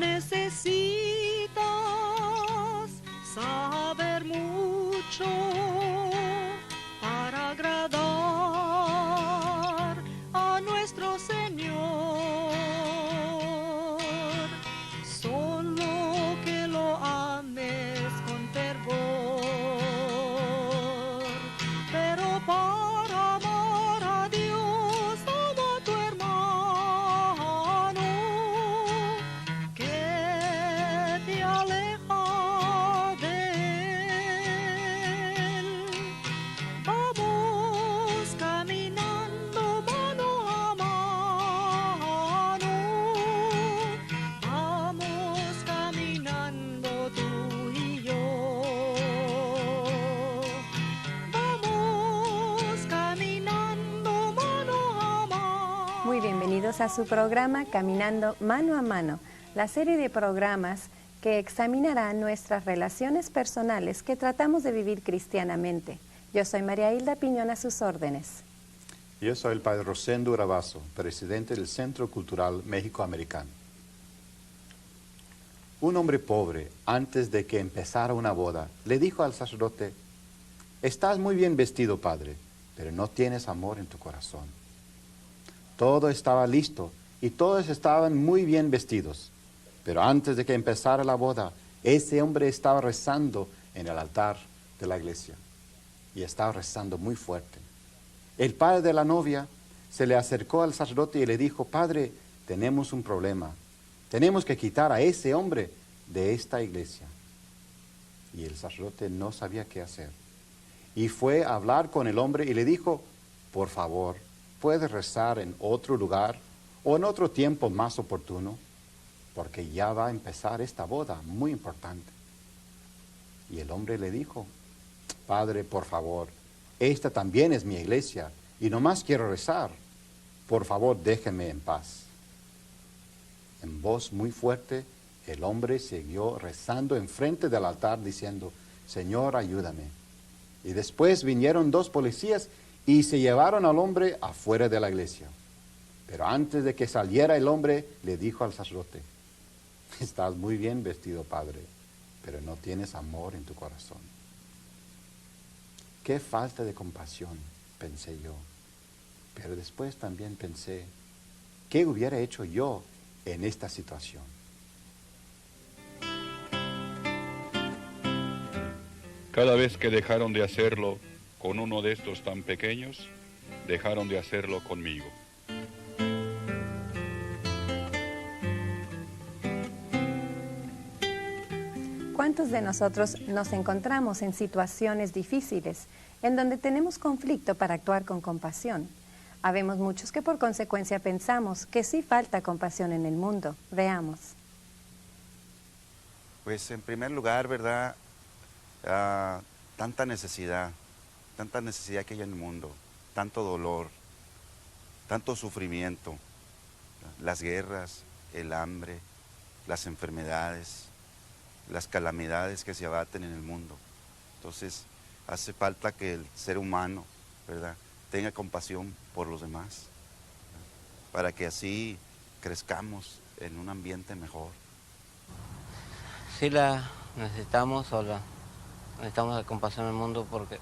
necesitas saber mucho para agradar a nuestro Señor. Solo que lo ames con fervor. Pero para amar a Dios, ama a tu hermano que te aleja de él. Vamos caminando mano a mano. Vamos caminando tú y yo. Vamos caminando mano a mano. Muy bienvenidos a su programa Caminando Mano a Mano, la serie de programas que examinará nuestras relaciones personales que tratamos de vivir cristianamente. Yo soy María Hilda Piñón, a sus órdenes. Yo soy el padre Rosendo Uravazo, presidente del Centro Cultural México-Americano. Un hombre pobre, antes de que empezara una boda, le dijo al sacerdote: «Estás muy bien vestido, padre, pero no tienes amor en tu corazón». Todo estaba listo y todos estaban muy bien vestidos, pero antes de que empezara la boda, ese hombre estaba rezando en el altar de la iglesia y estaba rezando muy fuerte. El padre de la novia se le acercó al sacerdote y le dijo: «Padre, tenemos un problema. Tenemos que quitar a ese hombre de esta iglesia». Y el sacerdote no sabía qué hacer. Y fue a hablar con el hombre y le dijo: «Por favor, ¿puedes rezar en otro lugar o en otro tiempo más oportuno? Porque ya va a empezar esta boda muy importante». Y el hombre le dijo: «Padre, por favor, esta también es mi iglesia y nomás quiero rezar. Por favor, déjeme en paz». En voz muy fuerte, el hombre siguió rezando enfrente del altar diciendo: «Señor, ayúdame». Y después vinieron dos policías y se llevaron al hombre afuera de la iglesia. Pero antes de que saliera el hombre, le dijo al sacerdote: «Estás muy bien vestido, padre, pero no tienes amor en tu corazón». Qué falta de compasión, pensé yo. Pero después también pensé: ¿qué hubiera hecho yo en esta situación? Cada vez que dejaron de hacerlo con uno de estos tan pequeños, dejaron de hacerlo conmigo. ¿Cuántos de nosotros nos encontramos en situaciones difíciles, en donde tenemos conflicto para actuar con compasión? Habemos muchos que por consecuencia pensamos que sí falta compasión en el mundo. Veamos. Pues en primer lugar, ¿verdad? Tanta necesidad que hay en el mundo, tanto dolor, tanto sufrimiento, las guerras, el hambre, las enfermedades, las calamidades que se abaten en el mundo. Entonces, hace falta que el ser humano, ¿verdad?, tenga compasión por los demás, ¿verdad?, para que así crezcamos en un ambiente mejor. Sí la necesitamos, necesitamos la compasión en el mundo porque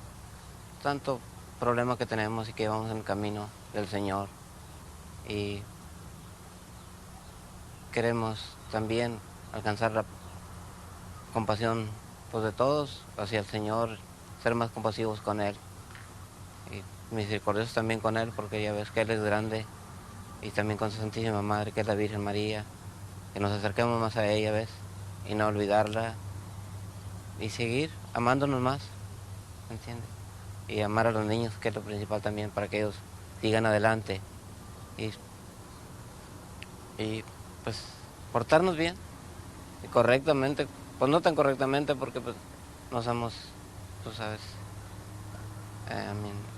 tanto problema que tenemos y que vamos en el camino del Señor y queremos también alcanzar la compasión pues, de todos hacia el Señor, ser más compasivos con Él y misericordiosos también con Él, porque ya ves que Él es grande, y también con su Santísima Madre, que es la Virgen María, que nos acerquemos más a ella, ¿ves? Y no olvidarla y seguir amándonos más, ¿me entiendes? Y amar a los niños, que es lo principal también, para que ellos sigan adelante y pues portarnos bien y correctamente. Pues no tan correctamente porque pues no somos, tú sabes,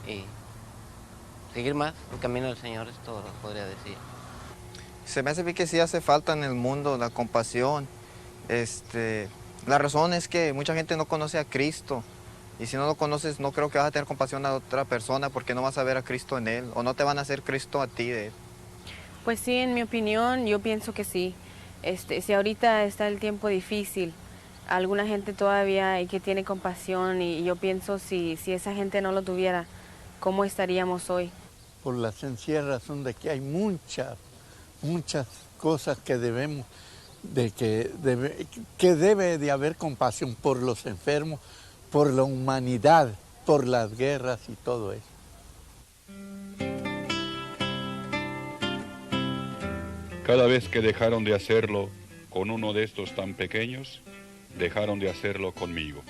y seguir más el camino del Señor es todo lo que podría decir. Se me hace que sí hace falta en el mundo la compasión. La razón es que mucha gente no conoce a Cristo y si no lo conoces no creo que vas a tener compasión a otra persona porque no vas a ver a Cristo en él o no te van a hacer Cristo a ti de él. Pues sí, en mi opinión yo pienso que sí. Si ahorita está el tiempo difícil, alguna gente todavía hay que tiene compasión y yo pienso si esa gente no lo tuviera, ¿cómo estaríamos hoy? Por la sencilla razón de que hay muchas cosas que debemos, que debe de haber compasión por los enfermos, por la humanidad, por las guerras y todo eso. Cada vez que dejaron de hacerlo con uno de estos tan pequeños, dejaron de hacerlo conmigo.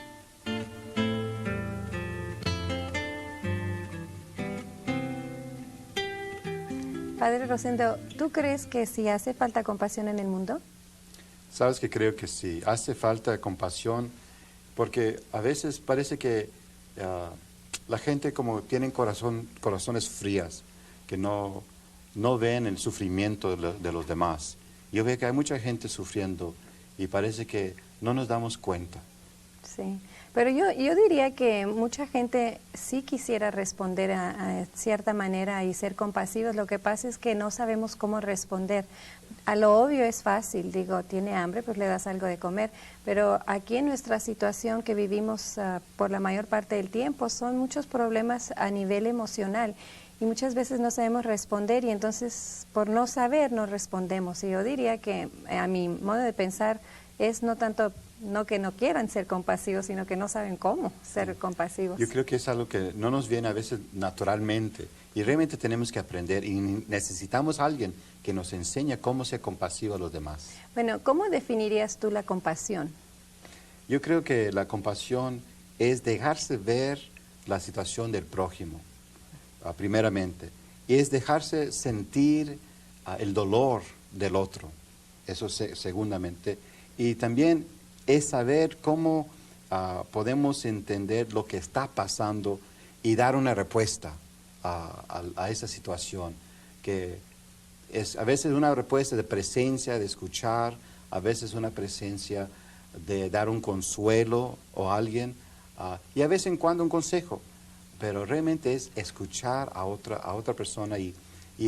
Padre Rosendo, ¿tú crees que sí hace falta compasión en el mundo? Sabes que creo que sí, hace falta compasión, porque a veces parece que la gente como tienen corazones frías, que no ven el sufrimiento de los demás. Yo veo que hay mucha gente sufriendo y parece que no nos damos cuenta. Sí, pero yo diría que mucha gente sí quisiera responder a cierta manera y ser compasivos. Lo que pasa es que no sabemos cómo responder. A lo obvio es fácil, digo, tiene hambre, pues le das algo de comer. Pero aquí en nuestra situación que vivimos por la mayor parte del tiempo son muchos problemas a nivel emocional. Y muchas veces no sabemos responder y entonces por no saber no respondemos. Y yo diría que a mi modo de pensar es no tanto no que no quieran ser compasivos, sino que no saben cómo ser compasivos. Yo creo que es algo que no nos viene a veces naturalmente y realmente tenemos que aprender y necesitamos a alguien que nos enseñe cómo ser compasivo a los demás. Bueno, ¿cómo definirías tú la compasión? Yo creo que la compasión es dejarse ver la situación del prójimo, primeramente, y es dejarse sentir el dolor del otro, eso segundamente, y también es saber cómo podemos entender lo que está pasando y dar una respuesta a esa situación, que es a veces una respuesta de presencia, de escuchar, a veces una presencia de dar un consuelo a alguien, y a vez en cuando un consejo, pero realmente es escuchar a otra persona y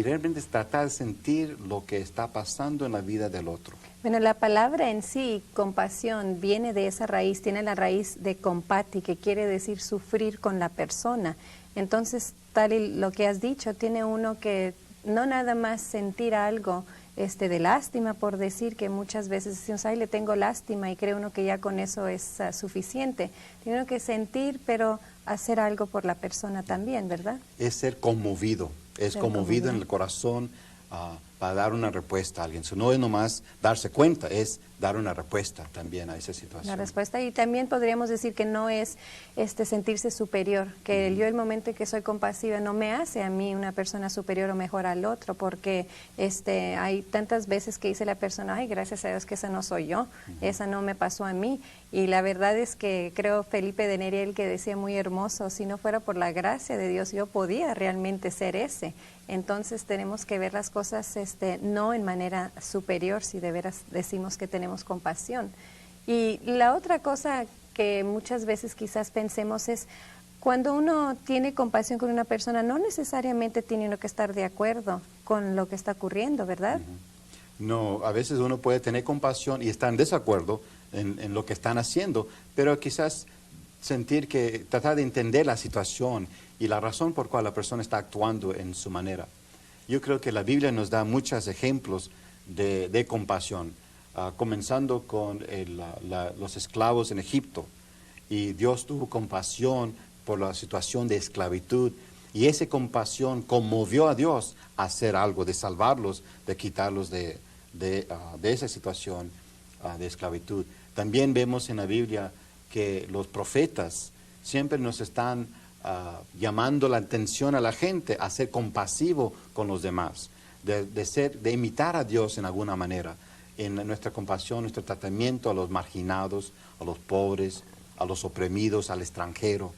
realmente es tratar de sentir lo que está pasando en la vida del otro. Bueno, la palabra en sí, compasión, viene de esa raíz, tiene la raíz de compati, que quiere decir sufrir con la persona. Entonces, tal y lo que has dicho, tiene uno que no nada más sentir algo de lástima, por decir que muchas veces decimos, ay, le tengo lástima, y cree uno que ya con eso es suficiente. Tiene uno que sentir, pero hacer algo por la persona también, ¿verdad? Es ser conmovido, es conmovido en el corazón para dar una respuesta a alguien. So, no es nomás darse cuenta, es dar una respuesta también a esa situación. La respuesta, y también podríamos decir que no es sentirse superior, que yo el momento en que soy compasiva no me hace a mí una persona superior o mejor al otro, porque hay tantas veces que dice la persona, ay, gracias a Dios que esa no soy yo, esa no me pasó a mí, y la verdad es que creo Felipe de Neri, el que decía muy hermoso, si no fuera por la gracia de Dios yo podía realmente ser ese. Entonces tenemos que ver las cosas no en manera superior, si de veras decimos que tenemos compasión. Y la otra cosa que muchas veces quizás pensemos es, cuando uno tiene compasión con una persona, no necesariamente tiene uno que estar de acuerdo con lo que está ocurriendo, ¿verdad? No, a veces uno puede tener compasión y estar en desacuerdo en lo que están haciendo, pero quizás sentir que, tratar de entender la situación y la razón por cual la persona está actuando en su manera. Yo creo que la Biblia nos da muchos ejemplos de compasión, comenzando con los esclavos en Egipto. Y Dios tuvo compasión por la situación de esclavitud, y esa compasión conmovió a Dios a hacer algo, de salvarlos, de quitarlos de esa situación de esclavitud. También vemos en la Biblia que los profetas siempre nos están llamando la atención a la gente a ser compasivo con los demás, de imitar a Dios en alguna manera, en nuestra compasión, nuestro tratamiento a los marginados, a los pobres, a los oprimidos, al extranjero,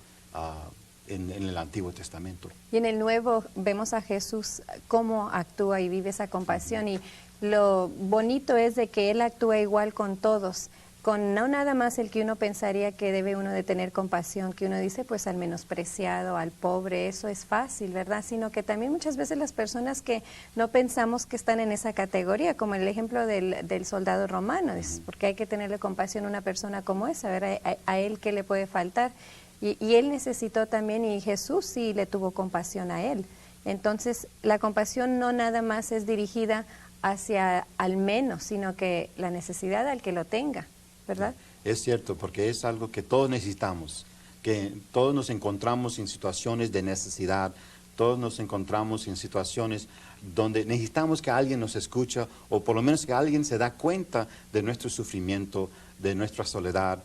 en el Antiguo Testamento. Y en el Nuevo vemos a Jesús cómo actúa y vive esa compasión, y lo bonito es de que Él actúa igual con todos, con no nada más el que uno pensaría que debe uno de tener compasión, que uno dice pues al menospreciado, al pobre, eso es fácil, ¿verdad? Sino que también muchas veces las personas que no pensamos que están en esa categoría, como el ejemplo del soldado romano, es porque hay que tenerle compasión a una persona como esa, ¿verdad? A él qué le puede faltar. Y él necesitó también, y Jesús sí le tuvo compasión a él. Entonces, la compasión no nada más es dirigida hacia al menos, sino que la necesidad al que lo tenga, ¿verdad? Es cierto, porque es algo que todos necesitamos, que todos nos encontramos en situaciones de necesidad, todos nos encontramos en situaciones donde necesitamos que alguien nos escuche, o por lo menos que alguien se da cuenta de nuestro sufrimiento, de nuestra soledad,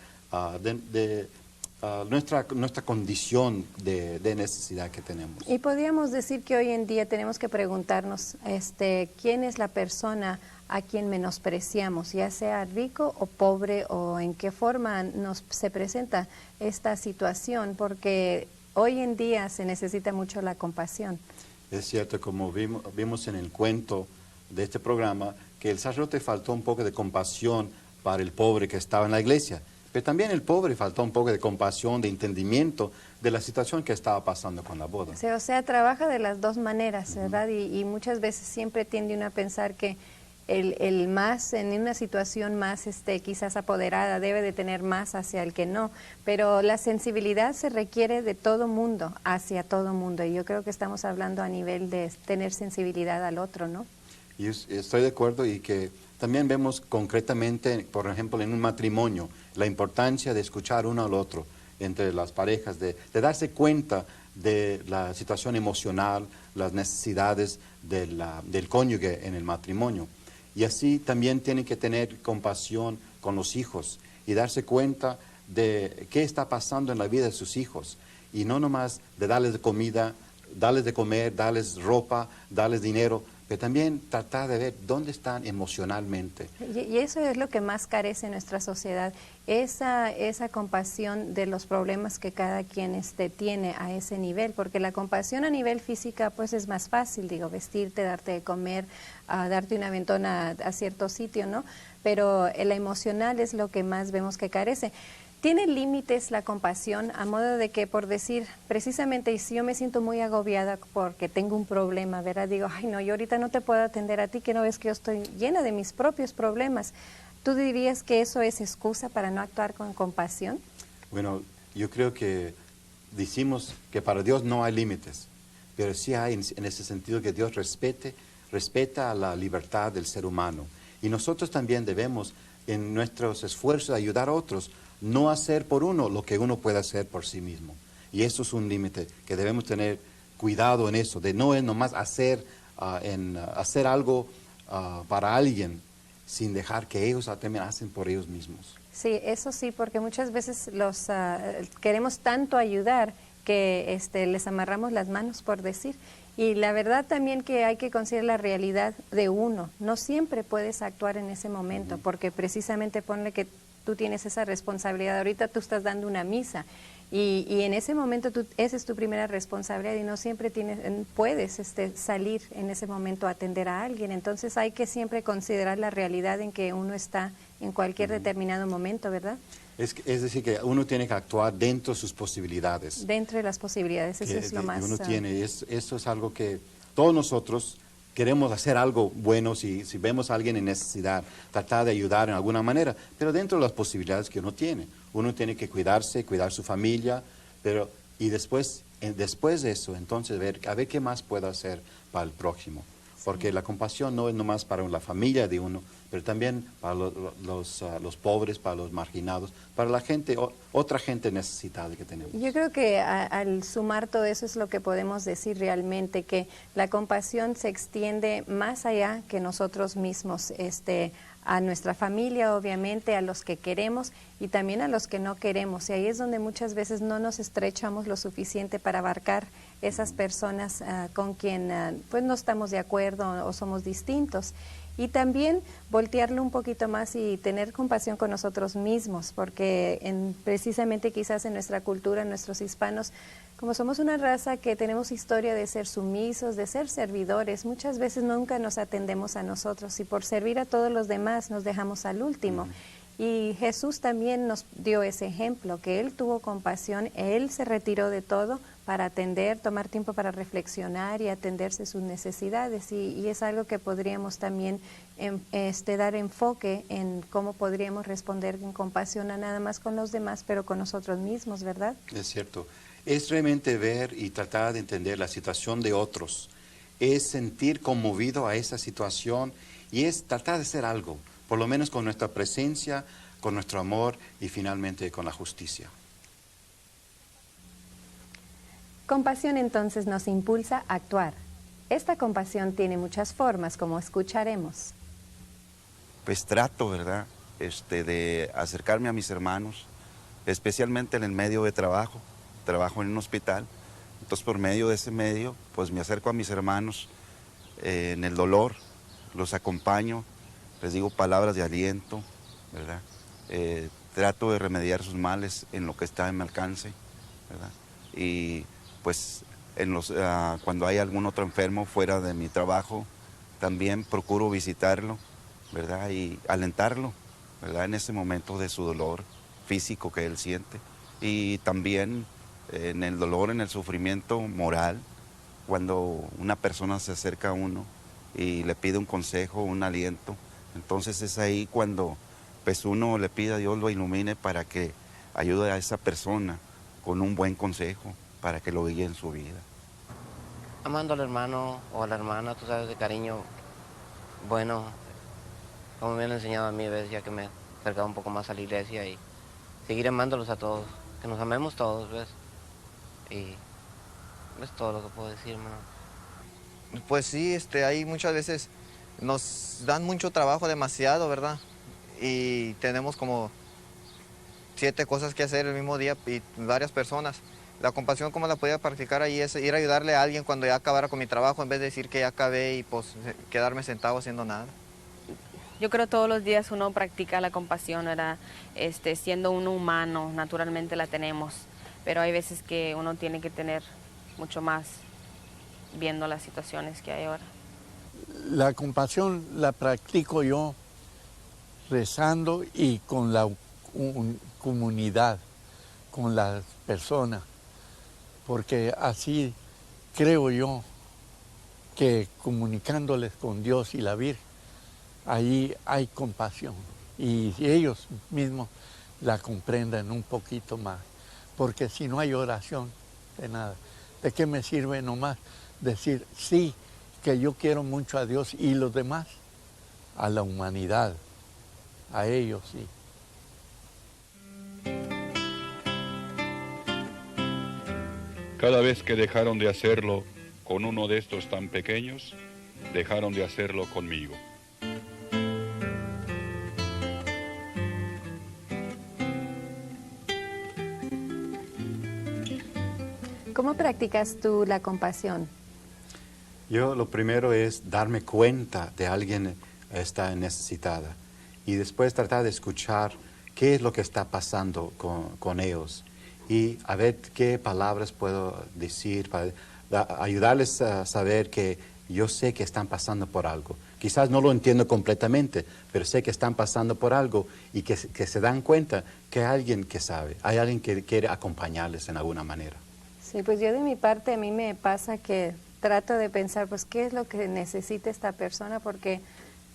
nuestra condición de necesidad que tenemos. Y podríamos decir que hoy en día tenemos que preguntarnos quién es la persona a quien menospreciamos, ya sea rico o pobre, o en qué forma se presenta esta situación, porque hoy en día se necesita mucho la compasión. Es cierto, como vimos en el cuento de este programa, que el sacerdote faltó un poco de compasión para el pobre que estaba en la iglesia. Pero también el pobre faltó un poco de compasión, de entendimiento de la situación que estaba pasando con la boda. O sea, trabaja de las dos maneras, ¿verdad? Y muchas veces siempre tiende uno a pensar que el más, en una situación más quizás apoderada, debe de tener más hacia el que no. Pero la sensibilidad se requiere de todo mundo, hacia todo mundo. Y yo creo que estamos hablando a nivel de tener sensibilidad al otro, ¿no? Y estoy de acuerdo, y que también vemos concretamente, por ejemplo, en un matrimonio, la importancia de escuchar uno al otro entre las parejas, de darse cuenta de la situación emocional, las necesidades del cónyuge en el matrimonio. Y así también tienen que tener compasión con los hijos y darse cuenta de qué está pasando en la vida de sus hijos. Y no nomás de darles de comida, darles de comer, darles ropa, darles dinero, pero también tratar de ver dónde están emocionalmente. Y eso es lo que más carece en nuestra sociedad, esa compasión de los problemas que cada quien tiene a ese nivel, porque la compasión a nivel física pues es más fácil, digo, vestirte, darte de comer, darte una aventona a cierto sitio, ¿no? Pero la emocional es lo que más vemos que carece. ¿Tiene límites la compasión, a modo de que, por decir, precisamente, y si yo me siento muy agobiada porque tengo un problema, ¿verdad? Digo, ay no, yo ahorita no te puedo atender a ti, que no ves que yo estoy llena de mis propios problemas. ¿Tú dirías que eso es excusa para no actuar con compasión? Bueno, yo creo que decimos que para Dios no hay límites, pero sí hay en ese sentido que Dios respeta la libertad del ser humano. Y nosotros también debemos, en nuestros esfuerzos de ayudar a otros, no hacer por uno lo que uno puede hacer por sí mismo. Y eso es un límite que debemos tener cuidado en eso, de no es nomás hacer algo para alguien sin dejar que ellos también hacen por ellos mismos. Sí, eso sí, porque muchas veces queremos tanto ayudar que les amarramos las manos, por decir. Y la verdad también que hay que considerar la realidad de uno. No siempre puedes actuar en ese momento, porque precisamente ponle que tú tienes esa responsabilidad. Ahorita tú estás dando una misa y en ese momento esa es tu primera responsabilidad, y no siempre puedes salir en ese momento a atender a alguien. Entonces hay que siempre considerar la realidad en que uno está en cualquier determinado momento, ¿verdad? Es decir, que uno tiene que actuar dentro de sus posibilidades. Dentro de las posibilidades, eso es lo más... Uno tiene, eso es algo que todos nosotros queremos hacer algo bueno si vemos a alguien en necesidad, tratar de ayudar en alguna manera, pero dentro de las posibilidades que uno tiene. Uno tiene que cuidarse, cuidar su familia, y después de eso, entonces a ver qué más puedo hacer para el próximo. Porque la compasión no es nomás para la familia de uno, pero también para los pobres, para los marginados, para la gente, otra gente necesitada que tenemos. Yo creo que al sumar todo eso es lo que podemos decir realmente, que la compasión se extiende más allá que nosotros mismos, a nuestra familia, obviamente, a los que queremos y también a los que no queremos. Y ahí es donde muchas veces no nos estrechamos lo suficiente para abarcar esas personas con quien pues no estamos de acuerdo o somos distintos. Y también voltearlo un poquito más y tener compasión con nosotros mismos, porque precisamente quizás en nuestra cultura, en nuestros hispanos, como somos una raza que tenemos historia de ser sumisos, de ser servidores, muchas veces nunca nos atendemos a nosotros y por servir a todos los demás nos dejamos al último. Y Jesús también nos dio ese ejemplo, que Él tuvo compasión, Él se retiró de todo para atender, tomar tiempo para reflexionar y atenderse sus necesidades. Y es algo que podríamos también dar enfoque en cómo podríamos responder en compasión, a nada más con los demás, pero con nosotros mismos, ¿verdad? Es cierto. Es realmente ver y tratar de entender la situación de otros. Es sentir conmovido a esa situación y es tratar de hacer algo, por lo menos con nuestra presencia, con nuestro amor y finalmente con la justicia. Compasión entonces nos impulsa a actuar. Esta compasión tiene muchas formas, como escucharemos. Pues trato, ¿verdad?, de acercarme a mis hermanos, especialmente en el medio de trabajo. Trabajo en un hospital, entonces por medio de ese medio, pues me acerco a mis hermanos en el dolor, los acompaño, les digo palabras de aliento, ¿verdad? Trato de remediar sus males en lo que está en mi alcance, ¿verdad? Y pues cuando hay algún otro enfermo fuera de mi trabajo, también procuro visitarlo, ¿verdad? Y alentarlo, ¿verdad? En ese momento de su dolor físico que él siente. Y también en el dolor, en el sufrimiento moral, cuando una persona se acerca a uno y le pide un consejo, un aliento, entonces es ahí cuando pues uno le pide a Dios lo ilumine para que ayude a esa persona con un buen consejo, para que lo guíe en su vida. Amando al hermano o a la hermana, tú sabes, de cariño, bueno, como me han enseñado a mí, ves, ya que me he acercado un poco más a la iglesia, y seguir amándolos a todos, que nos amemos todos, ves. Y es todo lo que puedo decir, hermano. Pues sí, hay muchas veces nos dan mucho trabajo, demasiado, ¿verdad? Y tenemos como 7 cosas que hacer el mismo día y varias personas. La compasión, como la podía practicar ahí, es ir a ayudarle a alguien cuando ya acabara con mi trabajo, en vez de decir que ya acabé y pues quedarme sentado haciendo nada. Yo creo todos los días uno practica la compasión, ¿verdad? Siendo uno humano, naturalmente la tenemos, pero hay veces que uno tiene que tener mucho más viendo las situaciones que hay ahora. La compasión la practico yo rezando y con la comunidad, con las personas, porque así creo yo que comunicándoles con Dios y la Virgen, ahí hay compasión y ellos mismos la comprenden un poquito más, porque si no hay oración, de nada. ¿De qué me sirve nomás decir sí, que yo quiero mucho a Dios y los demás? A la humanidad, a ellos sí. Cada vez que dejaron de hacerlo con uno de estos tan pequeños, dejaron de hacerlo conmigo. ¿Cómo practicas tú la compasión? Yo lo primero es darme cuenta de alguien está necesitada y después tratar de escuchar qué es lo que está pasando con ellos y a ver qué palabras puedo decir para ayudarles a saber que yo sé que están pasando por algo. Quizás no lo entiendo completamente, pero sé que están pasando por algo y que se dan cuenta que hay alguien que sabe, hay alguien que quiere acompañarles en alguna manera. Sí, pues yo de mi parte a mí me pasa que trato de pensar, pues, ¿qué es lo que necesita esta persona? Porque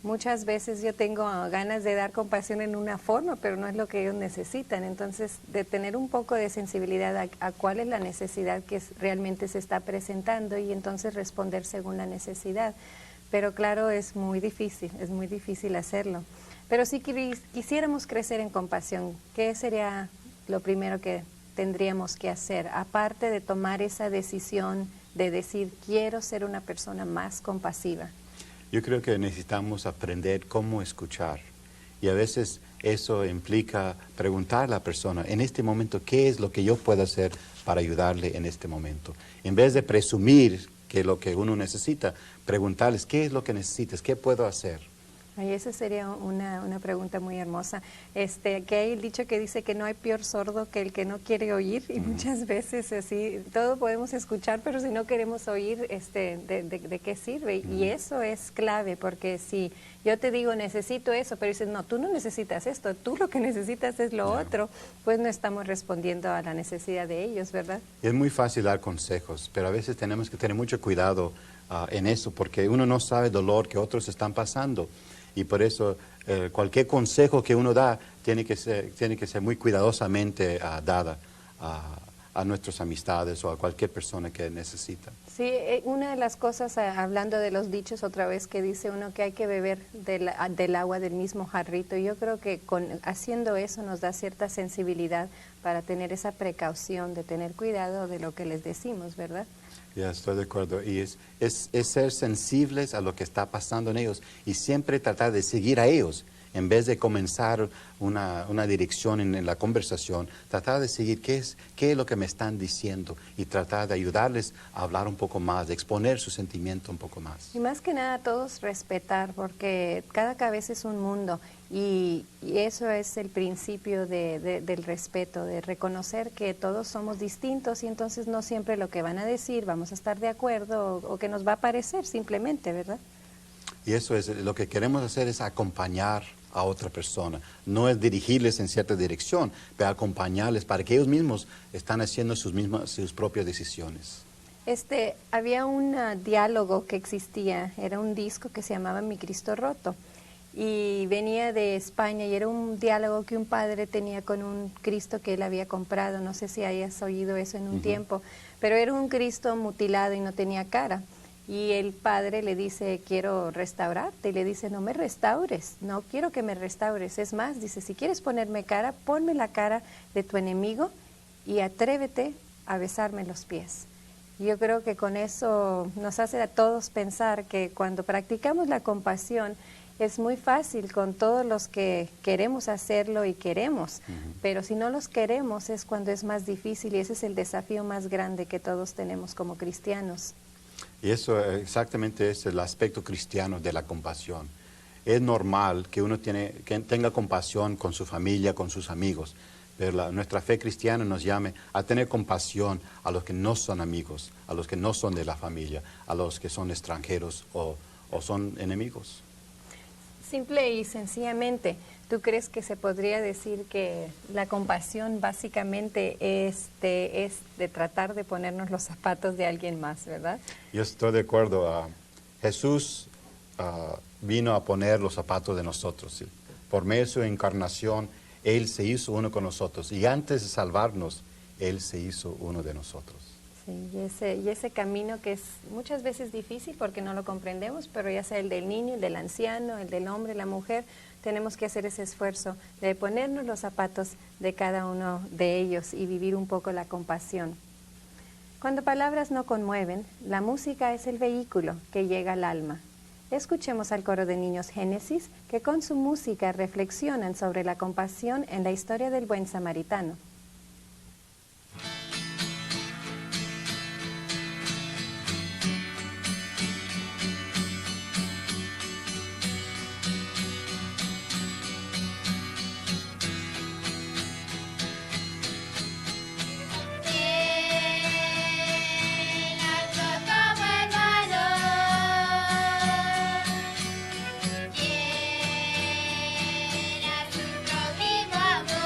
muchas veces yo tengo ganas de dar compasión en una forma, pero no es lo que ellos necesitan. Entonces, de tener un poco de sensibilidad a cuál es la necesidad que realmente se está presentando y entonces responder según la necesidad. Pero claro, es muy difícil hacerlo. Pero si quisiéramos crecer en compasión, ¿qué sería lo primero que tendríamos que hacer? Aparte de tomar esa decisión de decir, quiero ser una persona más compasiva. Yo creo que necesitamos aprender cómo escuchar. Y a veces eso implica preguntar a la persona, en este momento, ¿qué es lo que yo puedo hacer para ayudarle en este momento? En vez de presumir que lo que uno necesita, preguntarles, ¿qué es lo que necesitas? ¿Qué puedo hacer? Ay, esa sería una pregunta muy hermosa. Que hay el dicho que dice que no hay peor sordo que el que no quiere oír, y muchas veces así, todo podemos escuchar, pero si no queremos oír, ¿de qué sirve? Y eso es clave, porque si yo te digo necesito eso, pero dices, no, tú no necesitas esto, tú lo que necesitas es lo otro, pues no estamos respondiendo a la necesidad de ellos, ¿verdad? Es muy fácil dar consejos, pero a veces tenemos que tener mucho cuidado en eso, porque uno no sabe el dolor que otros están pasando. Y por eso cualquier consejo que uno da tiene que ser muy cuidadosamente dada a nuestras amistades o a cualquier persona que necesita. Sí, una de las cosas, hablando de los dichos otra vez, que dice uno que hay que beber del agua del mismo jarrito. Yo creo que haciendo eso nos da cierta sensibilidad para tener esa precaución de tener cuidado de lo que les decimos, ¿verdad? Ya, estoy de acuerdo. Y es ser sensibles a lo que está pasando en ellos y siempre tratar de seguir a ellos. En vez de comenzar una dirección en la conversación, tratar de seguir qué es lo que me están diciendo y tratar de ayudarles a hablar un poco más, de exponer su sentimiento un poco más. Y más que nada todos respetar, porque cada cabeza es un mundo y eso es el principio del respeto, de reconocer que todos somos distintos y entonces no siempre lo que van a decir vamos a estar de acuerdo o que nos va a parecer simplemente, ¿verdad? Y eso es, lo que queremos hacer es acompañar a otra persona. No es dirigirles en cierta dirección, pero acompañarles para que ellos mismos están haciendo sus propias decisiones. Había un diálogo que existía, era un disco que se llamaba Mi Cristo Roto y venía de España y era un diálogo que un padre tenía con un Cristo que él había comprado. No sé si hayas oído eso en un tiempo, pero era un Cristo mutilado y no tenía cara. Y el padre le dice, quiero restaurarte. Y le dice, no me restaures, no quiero que me restaures. Es más, dice, si quieres ponerme cara, ponme la cara de tu enemigo y atrévete a besarme los pies. Y yo creo que con eso nos hace a todos pensar que cuando practicamos la compasión es muy fácil con todos los que queremos hacerlo y queremos, pero si no los queremos es cuando es más difícil y ese es el desafío más grande que todos tenemos como cristianos. Y eso exactamente es el aspecto cristiano de la compasión. Es normal que uno tenga compasión con su familia, con sus amigos, pero nuestra fe cristiana nos llama a tener compasión a los que no son amigos, a los que no son de la familia, a los que son extranjeros o son enemigos. Simple y sencillamente, ¿tú crees que se podría decir que la compasión básicamente es de tratar de ponernos los zapatos de alguien más, verdad? Yo estoy de acuerdo. Jesús vino a poner los zapatos de nosotros. ¿Sí? Por medio de su encarnación, Él se hizo uno con nosotros. Y antes de salvarnos, Él se hizo uno de nosotros. Sí, y ese camino que es muchas veces difícil porque no lo comprendemos, pero ya sea el del niño, el del anciano, el del hombre, la mujer, tenemos que hacer ese esfuerzo de ponernos los zapatos de cada uno de ellos y vivir un poco la compasión. Cuando palabras no conmueven, la música es el vehículo que llega al alma. Escuchemos al coro de niños Génesis que con su música reflexionan sobre la compasión en la historia del buen samaritano. Era su prójimo amor.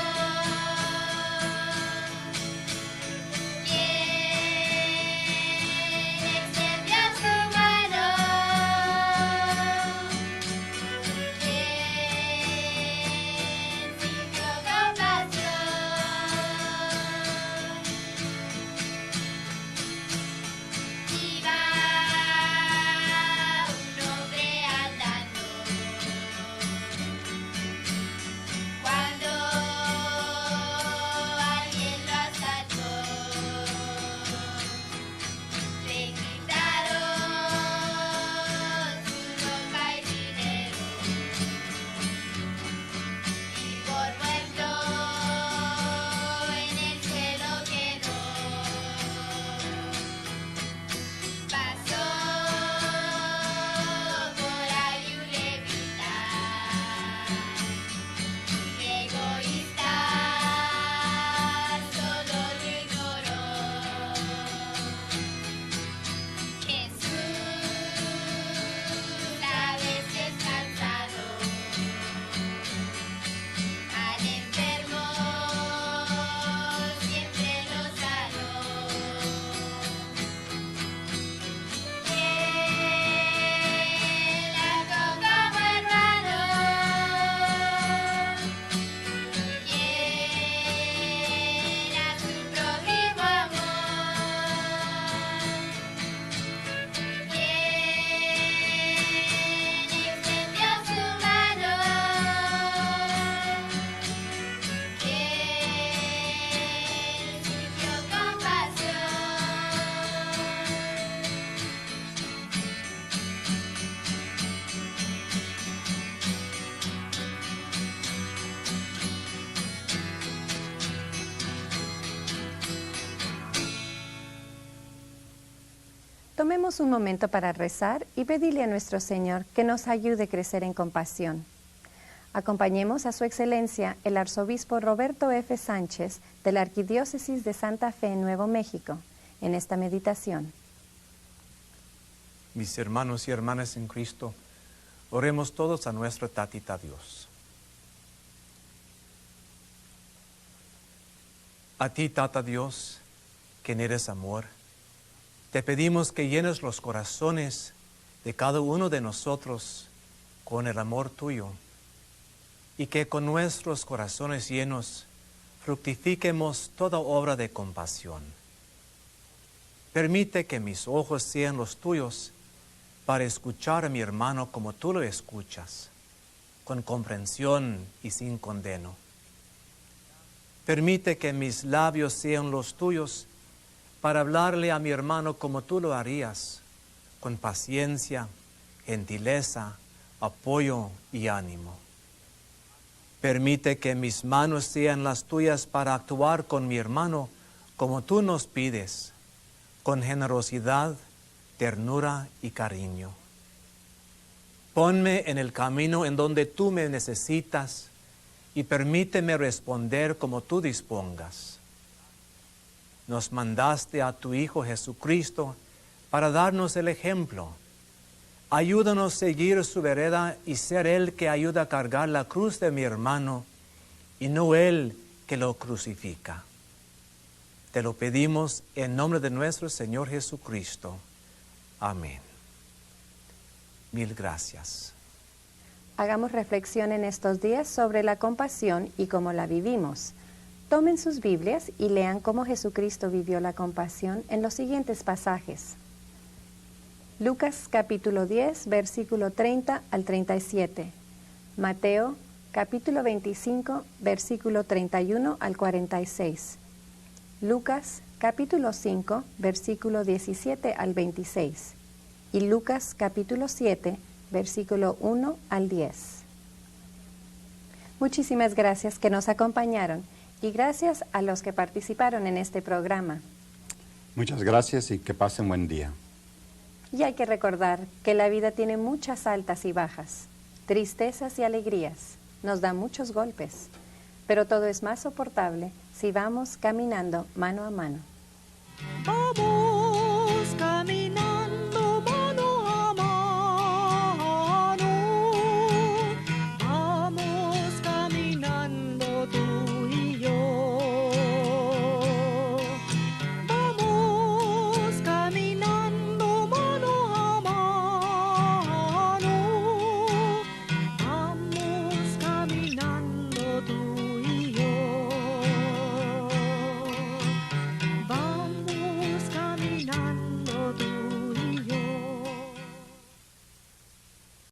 Tomemos un momento para rezar y pedirle a nuestro Señor que nos ayude a crecer en compasión. Acompañemos a Su Excelencia el Arzobispo Roberto F. Sánchez de la Arquidiócesis de Santa Fe en Nuevo México en esta meditación. Mis hermanos y hermanas en Cristo, oremos todos a nuestro Tatita Dios. A ti, Tata Dios, quien eres amor, te pedimos que llenes los corazones de cada uno de nosotros con el amor tuyo y que con nuestros corazones llenos fructifiquemos toda obra de compasión. Permite que mis ojos sean los tuyos para escuchar a mi hermano como tú lo escuchas, con comprensión y sin condeno. Permite que mis labios sean los tuyos para hablarle a mi hermano como tú lo harías, con paciencia, gentileza, apoyo y ánimo. Permite que mis manos sean las tuyas para actuar con mi hermano como tú nos pides, con generosidad, ternura y cariño. Ponme en el camino en donde tú me necesitas y permíteme responder como tú dispongas. Nos mandaste a tu Hijo Jesucristo para darnos el ejemplo. Ayúdanos a seguir su vereda y ser Él que ayuda a cargar la cruz de mi hermano y no Él que lo crucifica. Te lo pedimos en nombre de nuestro Señor Jesucristo. Amén. Mil gracias. Hagamos reflexión en estos días sobre la compasión y cómo la vivimos. Tomen sus Biblias y lean cómo Jesucristo vivió la compasión en los siguientes pasajes. Lucas capítulo 10, versículo 30 al 37. Mateo capítulo 25, versículo 31 al 46. Lucas capítulo 5, versículo 17 al 26. Y Lucas capítulo 7, versículo 1 al 10. Muchísimas gracias que nos acompañaron y gracias a los que participaron en este programa. Muchas gracias y que pasen buen día. Y hay que recordar que la vida tiene muchas altas y bajas, tristezas y alegrías, nos da muchos golpes, pero todo es más soportable si vamos caminando mano a mano. Vamos